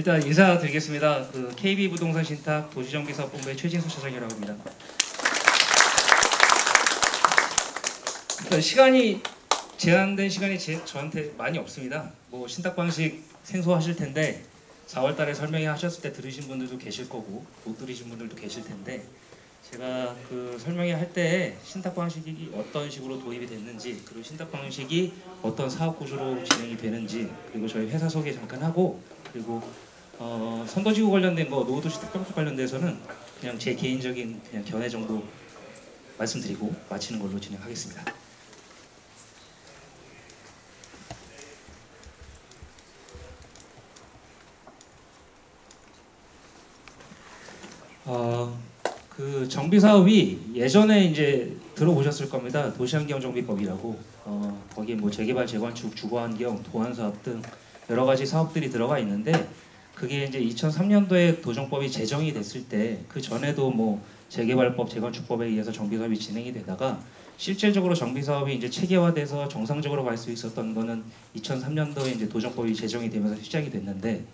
일단 인사드리겠습니다. KB 부동산 신탁 도시정비사업본부의 최진수 차장이라고 합니다. 일단 시간이 제한된 시간이 저한테 많이 없습니다. 뭐 신탁 방식 생소하실 텐데 4월달에 설명회 하셨을 때 들으신 분들도 계실 거고 못 들으신 분들도 계실 텐데 제가 그 설명회 할 때 신탁 방식이 어떤 식으로 도입이 됐는지 그리고 신탁 방식이 어떤 사업 구조로 진행이 되는지 그리고 저희 회사 소개 잠깐 하고 그리고 선도지구 관련된 거 노후도시 특별법 관련돼서는 그냥 제 개인적인 그냥 견해 정도 말씀드리고 마치는 걸로 진행하겠습니다. 그 정비 사업이 예전에 이제 들어보셨을 겁니다. 도시환경정비법이라고 거기에 뭐 재개발, 재건축, 주거환경, 도안사업 등 여러 가지 사업들이 들어가 있는데 그게 이제 2003년도에 도정법이 제정이 됐을 때 그 전에도 뭐 재개발법, 재건축법에 의해서 정비 사업이 진행이 되다가 실질적으로 정비 사업이 이제 체계화돼서 정상적으로 갈 수 있었던 거는 2003년도에 이제 도정법이 제정이 되면서 시작이 됐는데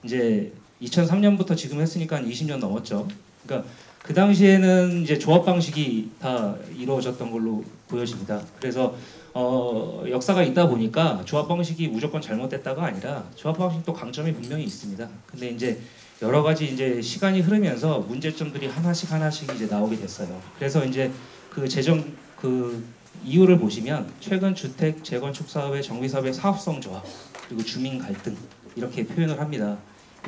이제 2003년부터 지금 했으니까 한 20년 넘었죠. 그러니까 그 당시에는 이제 조합 방식이 다 이루어졌던 걸로 보여집니다. 그래서 역사가 있다 보니까 조합 방식이 무조건 잘못됐다가 아니라 조합 방식도 강점이 분명히 있습니다. 근데 이제 여러 가지 이제 시간이 흐르면서 문제점들이 하나씩 이제 나오게 됐어요. 그래서 이제 그 재정 그 이유를 보시면 최근 주택 재건축 사업의 정비 사업의 사업성 저하 그리고 주민 갈등 이렇게 표현을 합니다.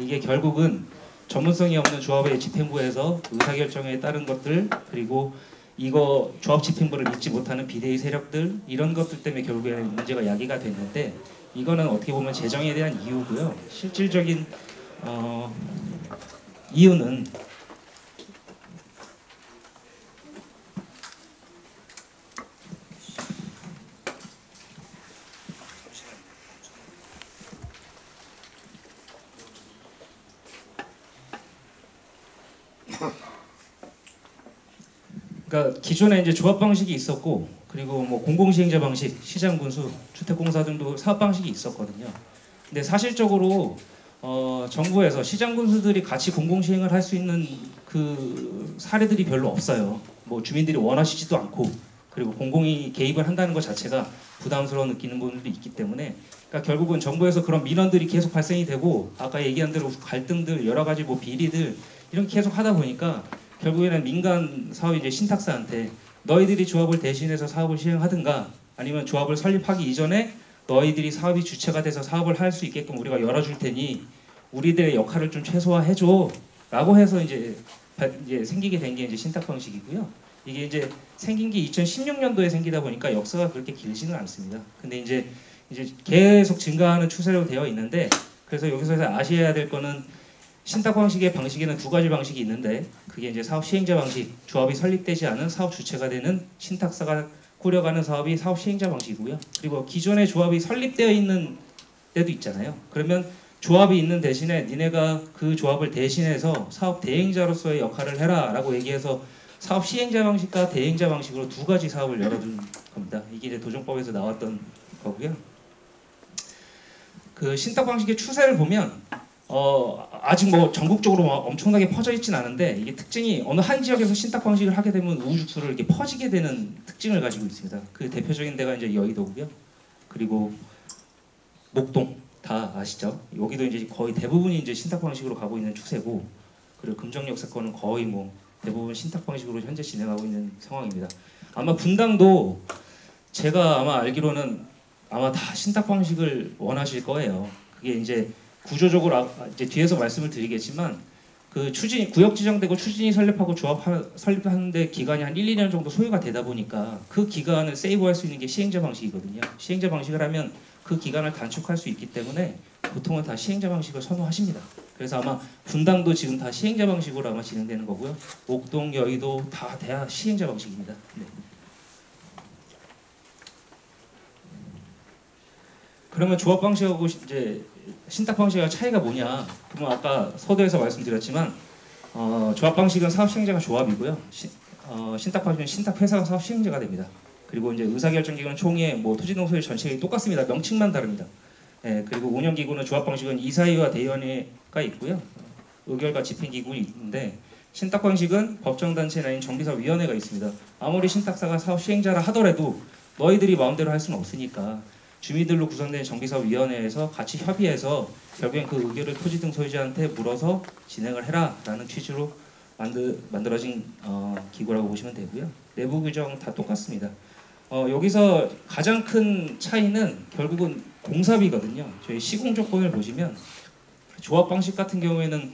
이게 결국은 전문성이 없는 조합의 집행부에서 의사결정에 따른 것들 그리고 이거 조합 집행부를 믿지 못하는 비대위 세력들 이런 것들 때문에 결국에는 문제가 야기가 됐는데 이거는 어떻게 보면 재정에 대한 이유고요. 실질적인 이유는 그러니까 기존에 이제 조합 방식이 있었고 그리고 뭐 공공시행자 방식, 시장군수, 주택공사 등도 사업 방식이 있었거든요. 근데 사실적으로 정부에서 시장군수들이 같이 공공시행을 할 수 있는 그 사례들이 별로 없어요. 뭐 주민들이 원하시지도 않고 그리고 공공이 개입을 한다는 것 자체가 부담스러워 느끼는 분들도 있기 때문에 그러니까 결국은 정부에서 그런 민원들이 계속 발생이 되고 아까 얘기한 대로 갈등들 여러 가지 뭐 비리들 이런 게 계속 하다 보니까 결국에는 민간 사업 이제 신탁사한테 너희들이 조합을 대신해서 사업을 시행하든가 아니면 조합을 설립하기 이전에 너희들이 사업이 주체가 돼서 사업을 할 수 있게끔 우리가 열어줄 테니 우리들의 역할을 좀 최소화해줘 라고 해서 이제 생기게 된 게 이제 신탁 방식이고요. 이게 이제 생긴 게 2016년도에 생기다 보니까 역사가 그렇게 길지는 않습니다. 근데 이제 계속 증가하는 추세로 되어 있는데 그래서 여기서 아셔야 될 거는 신탁 방식에는 두 가지 방식이 있는데 그게 이제 사업 시행자 방식, 조합이 설립되지 않은 사업 주체가 되는 신탁사가 꾸려가는 사업이 사업 시행자 방식이고요. 그리고 기존에 조합이 설립되어 있는 때도 있잖아요. 그러면 조합이 있는 대신에 니네가 그 조합을 대신해서 사업 대행자로서의 역할을 해라 라고 얘기해서 사업 시행자 방식과 대행자 방식으로 두 가지 사업을 열어둔 겁니다. 이게 이제 도정법에서 나왔던 거고요. 그 신탁 방식의 추세를 보면 아직 뭐 전국적으로 엄청나게 퍼져 있진 않은데 이게 특징이 어느 한 지역에서 신탁 방식을 하게 되면 우후죽순으로 이렇게 퍼지게 되는 특징을 가지고 있습니다. 그 대표적인 데가 이제 여의도고요. 그리고 목동 다 아시죠? 여기도 이제 거의 대부분이 이제 신탁 방식으로 가고 있는 추세고 그리고 금정역 사건은 거의 뭐 대부분 신탁 방식으로 현재 진행하고 있는 상황입니다. 아마 분당도 제가 아마 알기로는 아마 다 신탁 방식을 원하실 거예요. 그게 이제 구조적으로 이제 뒤에서 말씀을 드리겠지만 그 구역 지정되고 추진이 설립하고 조합 설립하는데 기간이 한 1, 2년 정도 소요가 되다 보니까 그 기간을 세이브할 수 있는 게 시행자 방식이거든요. 시행자 방식을 하면 그 기간을 단축할 수 있기 때문에 보통은 다 시행자 방식을 선호하십니다. 그래서 아마 분당도 지금 다 시행자 방식으로 아마 진행되는 거고요. 목동, 여의도 다 대야 시행자 방식입니다. 네. 그러면 조합 방식하고 이제 신탁 방식과 차이가 뭐냐? 그러면 아까 서두에서 말씀드렸지만 조합 방식은 사업 시행자가 조합이고요. 신탁 방식은 신탁 회사가 사업 시행자가 됩니다. 그리고 이제 의사결정 기관 총회, 뭐 토지농소의 전체가 똑같습니다. 명칭만 다릅니다. 예, 그리고 운영기구는 조합 방식은 이사회와 대의원회가 있고요. 의결과 집행기구는 있는데 신탁 방식은 법정단체는 아닌 정비사업위원회가 있습니다. 아무리 신탁사가 사업 시행자라 하더라도 너희들이 마음대로 할 수는 없으니까 주민들로 구성된 정비사업위원회에서 같이 협의해서 결국엔 그 의결을 토지 등 소유자한테 물어서 진행을 해라라는 취지로 만들어진 기구라고 보시면 되고요. 내부 규정 다 똑같습니다. 여기서 가장 큰 차이는 결국은 공사비거든요. 저희 시공 조건을 보시면 조합 방식 같은 경우에는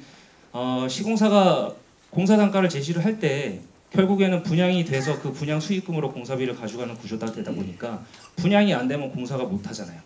시공사가 공사 단가를 제시를 할 때 결국에는 분양이 돼서 그 분양 수익금으로 공사비를 가져가는 구조가 되다 보니까 분양이 안 되면 공사가 못 하잖아요.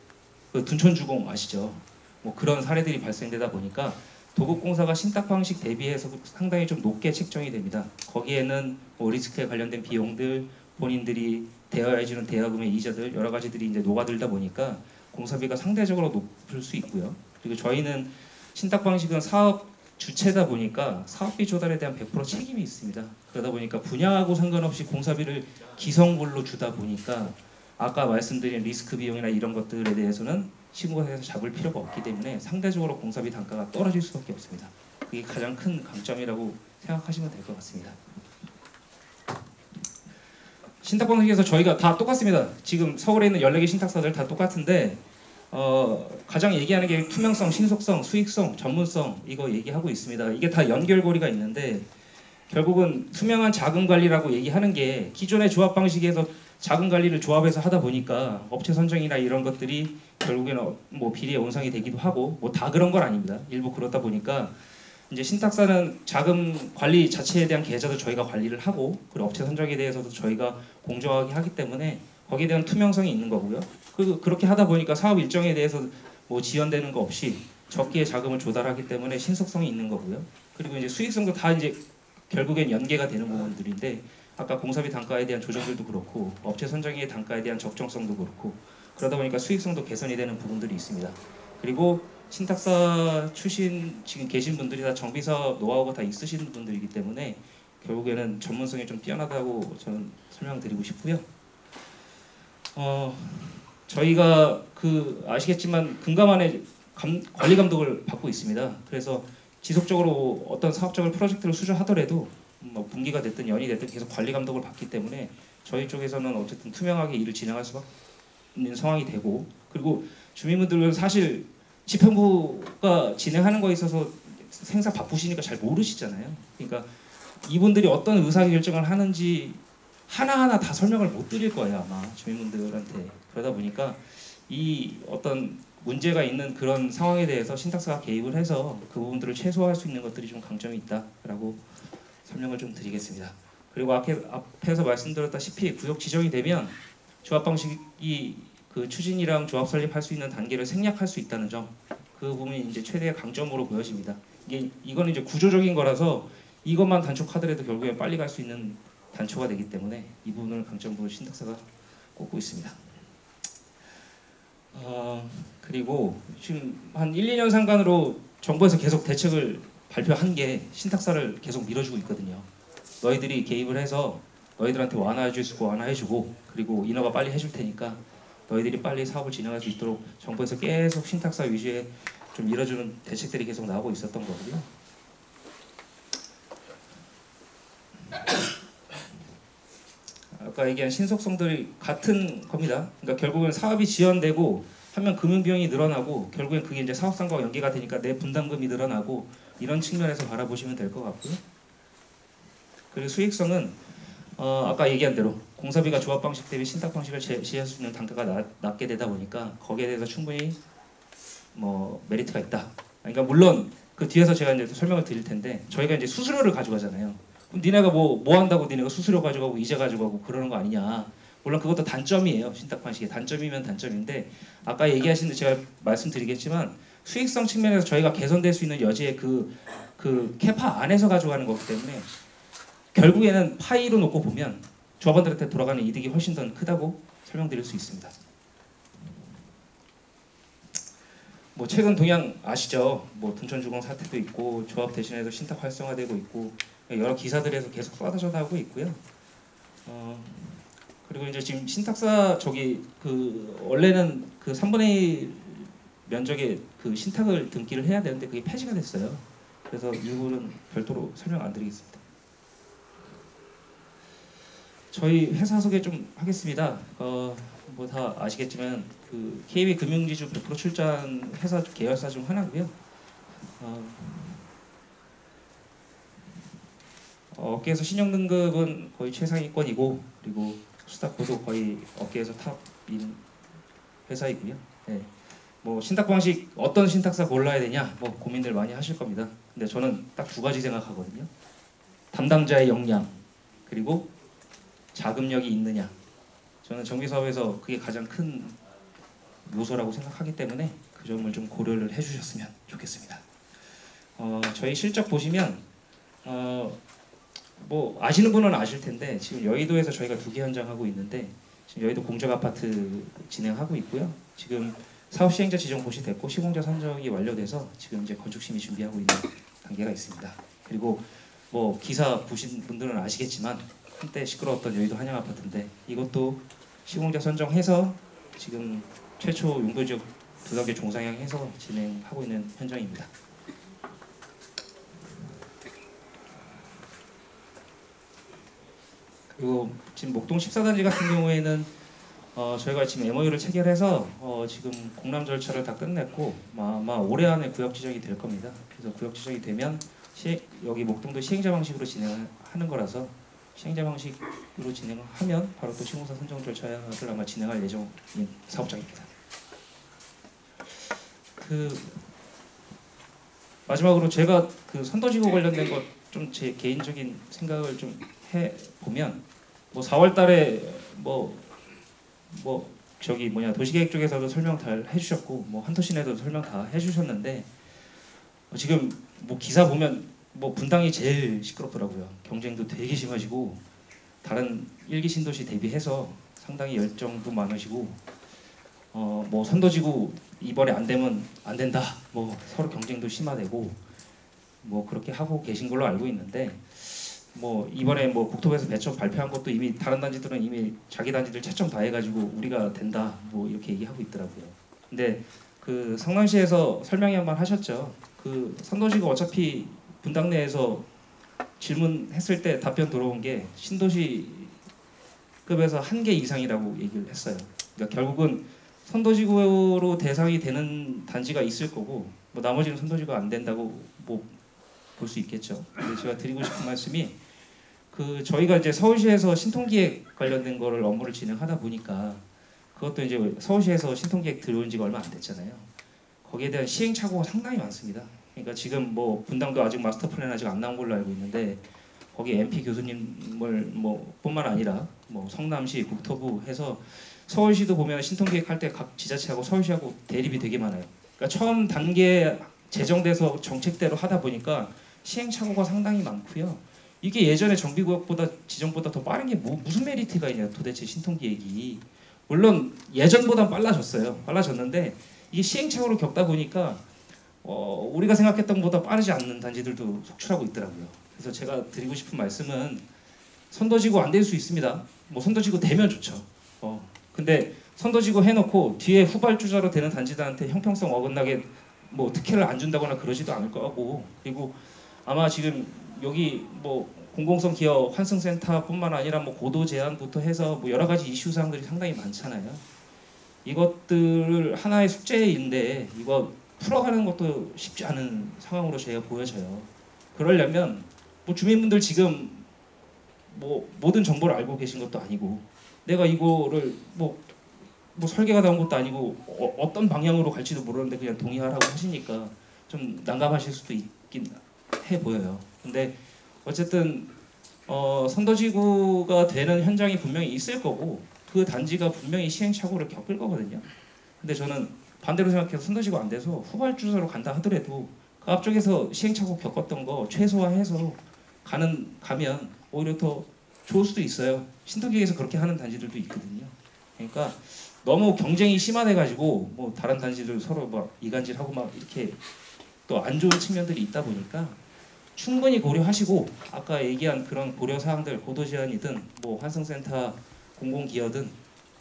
그 둔촌주공 아시죠? 뭐 그런 사례들이 발생되다 보니까 도급공사가 신탁 방식 대비해서 상당히 좀 높게 책정이 됩니다. 거기에는 뭐 리스크에 관련된 비용들, 본인들이 대여해주는 대여금의 이자들 여러 가지들이 이제 녹아들다 보니까 공사비가 상대적으로 높을 수 있고요. 그리고 저희는 신탁 방식은 사업 주체다 보니까 사업비 조달에 대한 100% 책임이 있습니다. 그러다 보니까 분양하고 상관없이 공사비를 기성물로 주다 보니까 아까 말씀드린 리스크 비용이나 이런 것들에 대해서는 시공사에서 잡을 필요가 없기 때문에 상대적으로 공사비 단가가 떨어질 수밖에 없습니다. 그게 가장 큰 강점이라고 생각하시면 될 것 같습니다. 신탁 방식에서 저희가 다 똑같습니다. 지금 서울에 있는 14개 신탁사들 다 똑같은데 가장 얘기하는 게 투명성, 신속성, 수익성, 전문성 이거 얘기하고 있습니다. 이게 다 연결고리가 있는데 결국은 투명한 자금 관리라고 얘기하는 게 기존의 조합 방식에서 자금 관리를 조합에서 하다 보니까 업체 선정이나 이런 것들이 결국에는 뭐 비리의 온상이 되기도 하고 뭐 다 그런 건 아닙니다. 일부 그렇다 보니까 이제 신탁사는 자금 관리 자체에 대한 계좌도 저희가 관리를 하고 그리고 업체 선정에 대해서도 저희가 공정하게 하기 때문에 거기에 대한 투명성이 있는 거고요. 그리고 그렇게 하다 보니까 사업 일정에 대해서 뭐 지연되는 거 없이 적기에 자금을 조달하기 때문에 신속성이 있는 거고요. 그리고 이제 수익성도 다 이제 결국엔 연계가 되는 부분들인데 아까 공사비 단가에 대한 조정들도 그렇고 업체 선정의 단가에 대한 적정성도 그렇고 그러다 보니까 수익성도 개선이 되는 부분들이 있습니다. 그리고 신탁사 출신 지금 계신 분들이 다 정비사업 노하우가 다 있으신 분들이기 때문에 결국에는 전문성이 좀 뛰어나다고 저는 설명드리고 싶고요. 저희가 아시겠지만 금감원의 관리 감독을 받고 있습니다. 그래서 지속적으로 어떤 사업적인 프로젝트를 수주하더라도 뭐 분기가 됐든 연이 됐든 계속 관리 감독을 받기 때문에 저희 쪽에서는 어쨌든 투명하게 일을 진행할 수밖에 있는 상황이 되고 그리고 주민분들은 사실 집행부가 진행하는 거에 있어서 생사 바쁘시니까 잘 모르시잖아요. 그러니까 이분들이 어떤 의사결정을 하는지 하나하나 다 설명을 못 드릴 거예요 아마 주민분들한테. 그러다 보니까 이 어떤 문제가 있는 그런 상황에 대해서 신탁사가 개입을 해서 그 부분들을 최소화할 수 있는 것들이 좀 강점이 있다라고 설명을 좀 드리겠습니다. 그리고 앞에서 말씀드렸다시피 구역 지정이 되면 조합 방식이 그 추진이랑 조합 설립할 수 있는 단계를 생략할 수 있다는 점, 그 부분이 이제 최대의 강점으로 보여집니다. 이거는 이제 구조적인 거라서 이것만 단촉하더라도 결국에 빨리 갈 수 있는 단초가 되기 때문에 이 부분을 강점으로 신탁사가 꼽고 있습니다. 그리고 지금 한 1, 2년 상간으로 정부에서 계속 대책을 발표한 게 신탁사를 계속 밀어주고 있거든요. 너희들이 개입을 해서 너희들한테 완화해줄 수 있고 완화해주고 그리고 인허가 빨리 해줄 테니까 너희들이 빨리 사업을 진행할 수 있도록 정부에서 계속 신탁사 위주의 좀 밀어주는 대책들이 계속 나오고 있었던 거고요. 아까 얘기한 신속성들이 같은 겁니다. 그러니까 결국은 사업이 지연되고 하면 금융비용이 늘어나고 결국엔 그게 이제 사업상과 연계가 되니까 내 분담금이 늘어나고 이런 측면에서 바라보시면 될 것 같고요. 그리고 수익성은 아까 얘기한 대로 공사비가 조합 방식 대비 신탁 방식을 제시할 수 있는 단가가 낮게 되다 보니까 거기에 대해서 충분히 뭐 메리트가 있다. 그러니까 물론 그 뒤에서 제가 이제 설명을 드릴 텐데 저희가 이제 수수료를 가져가잖아요. 그럼 니네가 뭐 한다고 니네가 수수료 가져가고 이자 가져가고 그러는 거 아니냐. 물론 그것도 단점이에요. 신탁 방식의 단점이면 단점인데 아까 얘기하신 데 제가 말씀드리겠지만 수익성 측면에서 저희가 개선될 수 있는 여지의 그 캐파 안에서 가져가는 거기 때문에 결국에는 파이로 놓고 보면 조합원들한테 돌아가는 이득이 훨씬 더 크다고 설명드릴 수 있습니다. 뭐 최근 동향 아시죠? 뭐 둔촌주공 사태도 있고 조합 대신해서 신탁 활성화되고 있고 여러 기사들에서 계속 쏟아져 나오고 있고요. 그리고 이제 지금 신탁사 원래는 그 3분의 면적의 그 신탁을 등기를 해야 되는데 그게 폐지가 됐어요. 그래서 일부는 별도로 설명 안 드리겠습니다. 저희 회사 소개 좀 하겠습니다. 뭐 다 아시겠지만 그 KB 금융지주 100% 출전 회사 계열사 중 하나고요. 업계에서 신용 등급은 거의 최상위권이고, 그리고 수탁고도 거의 업계에서 탑인 회사이고요. 네. 뭐 신탁 방식 어떤 신탁사 골라야 되냐 뭐 고민들 많이 하실 겁니다. 근데 저는 딱 두 가지 생각하거든요. 담당자의 역량, 그리고 자금력이 있느냐. 저는 정비사업에서 그게 가장 큰 요소라고 생각하기 때문에 그 점을 좀 고려를 해주셨으면 좋겠습니다. 저희 실적 보시면 뭐 아시는 분은 아실 텐데 지금 여의도에서 저희가 2개 현장 하고 있는데 지금 여의도 공적 아파트 진행하고 있고요. 지금 사업 시행자 지정 고시됐고 시공자 선정이 완료돼서 지금 이제 건축 심의 준비하고 있는 단계가 있습니다. 그리고 뭐 기사 보신 분들은 아시겠지만 한때 시끄러웠던 여의도 한양 아파트인데 이것도 시공자 선정해서 지금 최초 용도지역 2단계 종상향해서 진행하고 있는 현장입니다. 그리고 지금 목동 14단지 같은 경우에는 저희가 지금 MOU를 체결해서 지금 공람 절차를 다 끝냈고 아마 올해 안에 구역 지정이 될 겁니다. 그래서 구역 지정이 되면 여기 목동도 시행자 방식으로 진행하는 거라서 시행자 방식으로 진행하면 바로 또 시공사 선정 절차를 아마 진행할 예정인 사업장입니다. 마지막으로 제가 그 선도지구 관련된 것 좀 제 개인적인 생각을 좀 해보면 뭐 4월달에 저기 도시계획 쪽에서도 설명 잘 해주셨고 뭐 한도시내도 설명 다 해주셨는데 지금 뭐 기사 보면 뭐 분당이 제일 시끄럽더라고요. 경쟁도 되게 심하시고 다른 1기 신도시 대비해서 상당히 열정도 많으시고 뭐 선도지구 이번에 안 되면 안 된다. 뭐 서로 경쟁도 심화되고 뭐 그렇게 하고 계신 걸로 알고 있는데 뭐 이번에 뭐 국토부에서 배척 발표한 것도 이미 다른 단지들은 이미 자기 단지들 채점 다 해가지고 우리가 된다 뭐 이렇게 얘기하고 있더라고요. 근데 그 성남시에서 설명회 한번 하셨죠. 그 선도지구 어차피 분당 내에서 질문했을 때 답변 들어온 게 신도시급에서 1개 이상이라고 얘기를 했어요. 그러니까 결국은 선도지구로 대상이 되는 단지가 있을 거고 뭐 나머지는 선도지구가 안 된다고 뭐 볼 수 있겠죠. 근데 제가 드리고 싶은 말씀이 저희가 이제 서울시에서 신통기획 관련된 거를 업무를 진행하다 보니까 그것도 이제 서울시에서 신통기획 들어온 지가 얼마 안 됐잖아요. 거기에 대한 시행착오가 상당히 많습니다. 그러니까 지금 뭐 분당도 아직 마스터 플랜 아직 안 나온 걸로 알고 있는데 거기 MP 교수님을 뭐 뿐만 아니라 뭐 성남시, 국토부 해서 서울시도 보면 신통기획 할 때 각 지자체하고 서울시하고 대립이 되게 많아요. 그러니까 처음 단계 제정돼서 정책대로 하다 보니까 시행착오가 상당히 많고요. 이게 예전에 정비구역보다 지정보다 더 빠른 게 무슨 메리트가 있냐 도대체 신통기획이. 물론 예전보단 빨라졌는데 이게 시행착오를 겪다 보니까 우리가 생각했던 것보다 빠르지 않는 단지들도 속출하고 있더라고요. 그래서 제가 드리고 싶은 말씀은 선도지구 안 될 수 있습니다. 뭐 선도지구 되면 좋죠. 근데 선도지구 해놓고 뒤에 후발주자로 되는 단지들한테 형평성 어긋나게 뭐 특혜를 안 준다거나 그러지도 않을 거고, 그리고 아마 지금 여기 뭐 공공성 기업 환승센터뿐만 아니라 뭐 고도 제한부터 해서 뭐 여러 가지 이슈 사항들이 상당히 많잖아요. 이것들을 하나의 숙제인데 이거 풀어가는 것도 쉽지 않은 상황으로 제가 보여져요. 그러려면 뭐 주민분들 지금 뭐 모든 정보를 알고 계신 것도 아니고 내가 이거를 뭐 설계가 나온 것도 아니고 어떤 방향으로 갈지도 모르는데 그냥 동의하라고 하시니까 좀 난감하실 수도 있긴 해 보여요. 근데 어쨌든 선도지구가 되는 현장이 분명히 있을 거고 그 단지가 분명히 시행착오를 겪을 거거든요. 근데 저는 반대로 생각해서 선도지구 안 돼서 후발주자로 간다 하더라도 그 앞쪽에서 시행착오 겪었던 거 최소화해서 가면 오히려 더 좋을 수도 있어요. 신도기에서 그렇게 하는 단지들도 있거든요. 그러니까 너무 경쟁이 심화돼가지고 뭐 다른 단지들 서로 막 이간질하고 막 이렇게 또 안 좋은 측면들이 있다 보니까 충분히 고려하시고 아까 얘기한 그런 고려 사항들 고도 제한이든 뭐 환승센터 공공기여든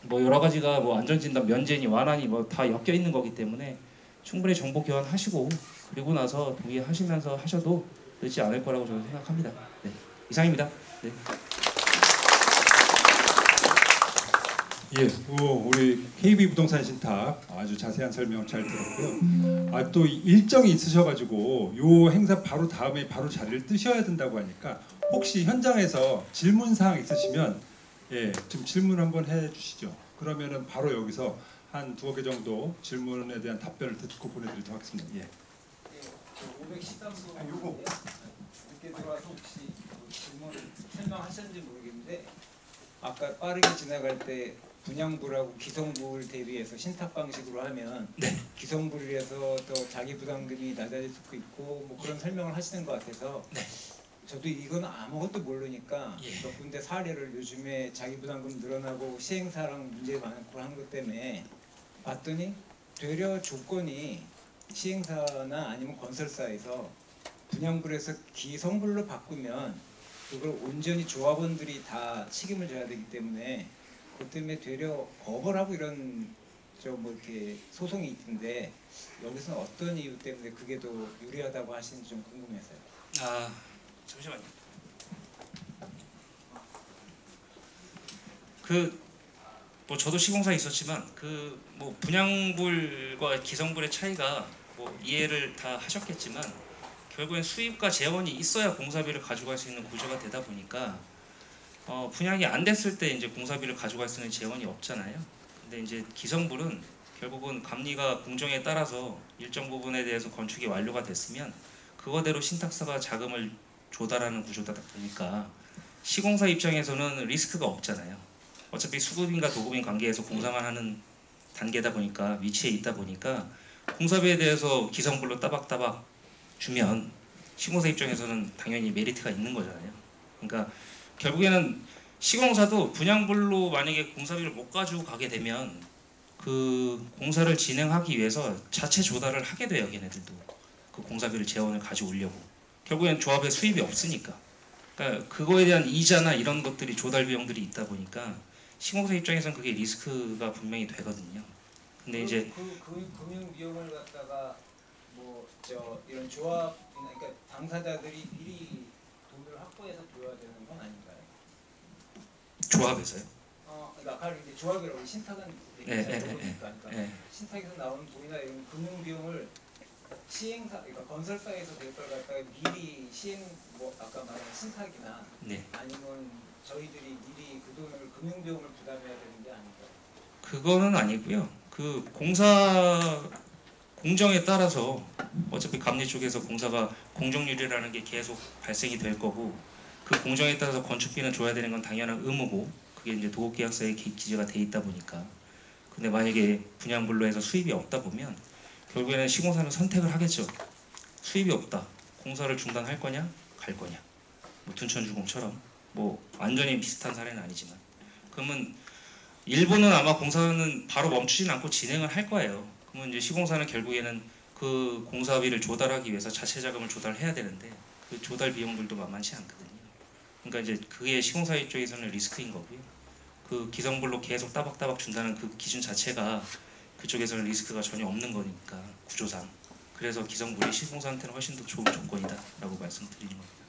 뭐 여러 가지가 뭐 안전진단 면제니 완화니 뭐 다 엮여 있는 거기 때문에 충분히 정보 교환하시고 그리고 나서 동의하시면서 하셔도 늦지 않을 거라고 저는 생각합니다. 네, 이상입니다. 네. 예, 우리 KB 부동산 신탁 아주 자세한 설명 잘 들었고요. 또 일정이 있으셔가지고 요 행사 바로 다음에 바로 자리를 뜨셔야 된다고 하니까 혹시 현장에서 질문 사항 있으시면 좀 질문 한번 해주시죠. 그러면은 바로 여기서 한 2개 정도 질문에 대한 답변을 듣고 보내드리도록 하겠습니다. 예. 513도 요거 늦게 들어와서 혹시 질문 설명하셨는지 모르겠는데 아까 빠르게 지나갈 때 분양불하고 기성불 대비해서 신탁 방식으로 하면 네. 기성불이라서 더 자기 부담금이 낮아질 수도 있고 뭐 그런 설명을 하시는 것 같아서 네. 저도 이건 아무것도 모르니까 예. 몇 군데 사례를 요즘에 자기 부담금 늘어나고 시행사랑 문제 많고 하는 것 때문에 봤더니 되려 조건이 시행사나 아니면 건설사에서 분양불에서 기성불로 바꾸면 그걸 온전히 조합원들이 다 책임을 져야 되기 때문에 그것 때문에 되려 거부를 하고 이런 뭐 이렇게 소송이 있던데 여기서는 어떤 이유 때문에 그게 더 유리하다고 하시는지 좀 궁금해서요. 잠시만요. 뭐 저도 시공사에 있었지만 뭐 분양불과 기성불의 차이가 뭐 이해를 다 하셨겠지만 결국엔 수입과 재원이 있어야 공사비를 가져갈 수 있는 구조가 되다 보니까 분양이 안 됐을 때 이제 공사비를 가져갈 수 있는 재원이 없잖아요. 근데 이제 기성불은 결국은 감리가 공정에 따라서 일정 부분에 대해서 건축이 완료가 됐으면 그거대로 신탁사가 자금을 조달하는 구조다 보니까 시공사 입장에서는 리스크가 없잖아요. 어차피 수급인과 도급인 관계에서 공사만 하는 단계다 보니까 위치에 있다 보니까 공사비에 대해서 기성불로 따박따박 주면 시공사 입장에서는 당연히 메리트가 있는 거잖아요. 그러니까 결국에는 시공사도 분양불로 만약에 공사비를 못 가지고 가게 되면 그 공사를 진행하기 위해서 자체 조달을 하게 돼요. 걔네들도 그 공사비를 재원을 가져오려고. 결국엔 조합에 수입이 없으니까. 그러니까 그거에 대한 이자나 이런 것들이 조달 비용들이 있다 보니까 시공사 입장에서는 그게 리스크가 분명히 되거든요. 근데 이제 그 금융 비용을 갖다가 뭐 이런 조합 그러니까 당사자들이 미리 돈을 확보해서 줘야 되는 건 아닌가요? 조합에서요? 아까 이제 조합이라고 신탁은 그러니까 신탁에서 나오는 돈이나 이런 금융 비용을 시행사 그러니까 건설사에서 될 걸 갖다가 미리 뭐 아까 말한 신탁이나 네. 아니면 저희들이 미리 그 돈을 금융 비용을 부담해야 되는 게 아닌가요? 그거는 아니고요. 그 공사 공정에 따라서 어차피 감리 쪽에서 공사가 공정률이라는 게 계속 발생이 될 거고 그 공정에 따라서 건축비는 줘야 되는 건 당연한 의무고 그게 이제 도급계약서에 기재가 돼 있다 보니까 근데 만약에 분양불로 해서 수입이 없다 보면 결국에는 시공사는 선택을 하겠죠. 수입이 없다. 공사를 중단할 거냐 갈 거냐 뭐 둔천주공처럼 뭐 완전히 비슷한 사례는 아니지만 그러면 일본은 아마 공사는 바로 멈추진 않고 진행을 할 거예요. 그러면 이제 시공사는 결국에는 그 공사비를 조달하기 위해서 자체 자금을 조달해야 되는데 그 조달 비용들도 만만치 않거든요. 그러니까 이제 그게 시공사 입장에서는 리스크인 거고요. 그 기성불로 계속 따박따박 준다는 그 기준 자체가 그쪽에서는 리스크가 전혀 없는 거니까 구조상. 그래서 기성불이 시공사한테는 훨씬 더 좋은 조건이다라고 말씀드리는 겁니다.